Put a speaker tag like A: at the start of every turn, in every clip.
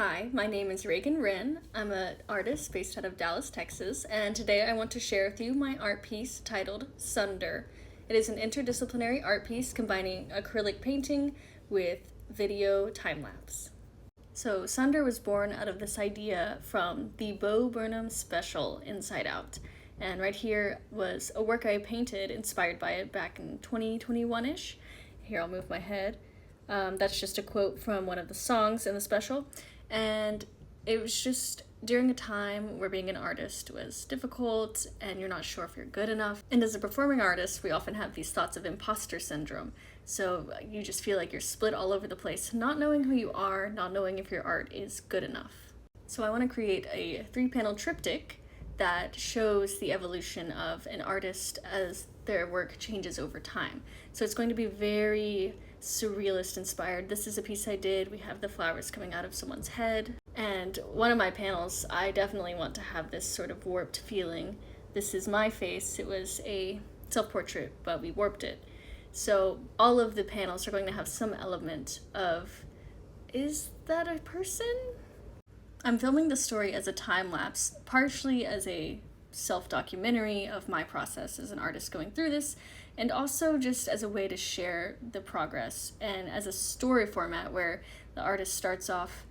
A: Hi, my name is Reagan Wren. I'm an artist based out of Dallas, Texas, and today I want to share with you my art piece titled Sunder. It is an interdisciplinary art piece combining acrylic painting with video time-lapse. So Sunder was born out of this idea from the Bo Burnham special Inside Out. And right here was a work I painted inspired by it back in 2021-ish. Here, I'll move my head. That's just a quote from one of the songs in the special. And it was just during a time where being an artist was difficult and you're not sure if you're good enough. And as a performing artist, we often have these thoughts of imposter syndrome. So you just feel like you're split all over the place, not knowing who you are, not knowing if your art is good enough. So I want to create a 3-panel triptych that shows the evolution of an artist as their work changes over time. So it's going to be very surrealist inspired. This is a piece I did. We have the flowers coming out of someone's head. And one of my panels, I definitely want to have this sort of warped feeling. This is my face. It was a self-portrait, but we warped it. So all of the panels are going to have some element of, is that a person? I'm filming the story as a time-lapse, partially as a self-documentary of my process as an artist going through this, and also just as a way to share the progress, and as a story format where the artist starts off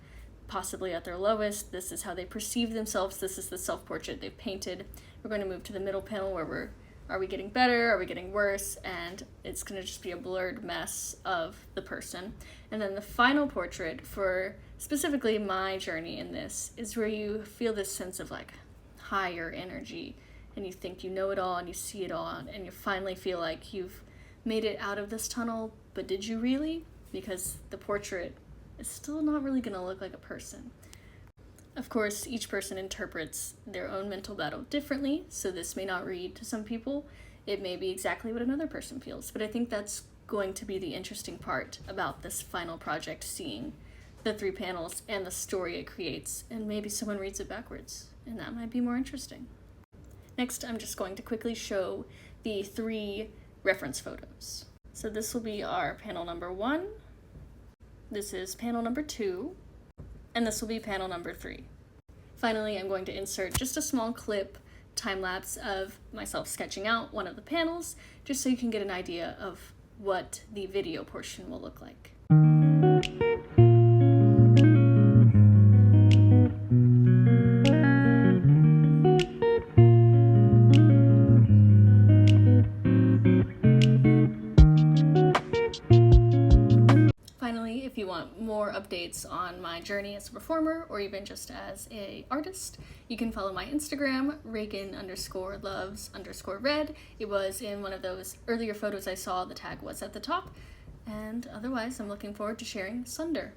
A: possibly at their lowest. This is how they perceive themselves. This is the self-portrait they've painted. We're going to move to the middle panel where are we getting better? Are we getting worse? And it's going to just be a blurred mess of the person. And then the final portrait for specifically my journey in this is where you feel this sense of like higher energy and you think you know it all and you see it all and you finally feel like you've made it out of this tunnel, but did you really? Because the portrait is still not really going to look like a person. Of course, each person interprets their own mental battle differently, so this may not read to some people. It may be exactly what another person feels, but I think that's going to be the interesting part about this final project, seeing the 3 panels and the story it creates, and maybe someone reads it backwards, and that might be more interesting. Next, I'm just going to quickly show the 3 reference photos. So this will be our panel number 1, this is panel number 2, and this will be panel number 3. Finally, I'm going to insert just a small clip, time-lapse of myself sketching out one of the panels, just so you can get an idea of what the video portion will look like. If you want more updates on my journey as a performer or even just as an artist, you can follow my Instagram, Reagan_loves_red. It was in one of those earlier photos I saw, the tag was at the top. And otherwise, I'm looking forward to sharing Sunder.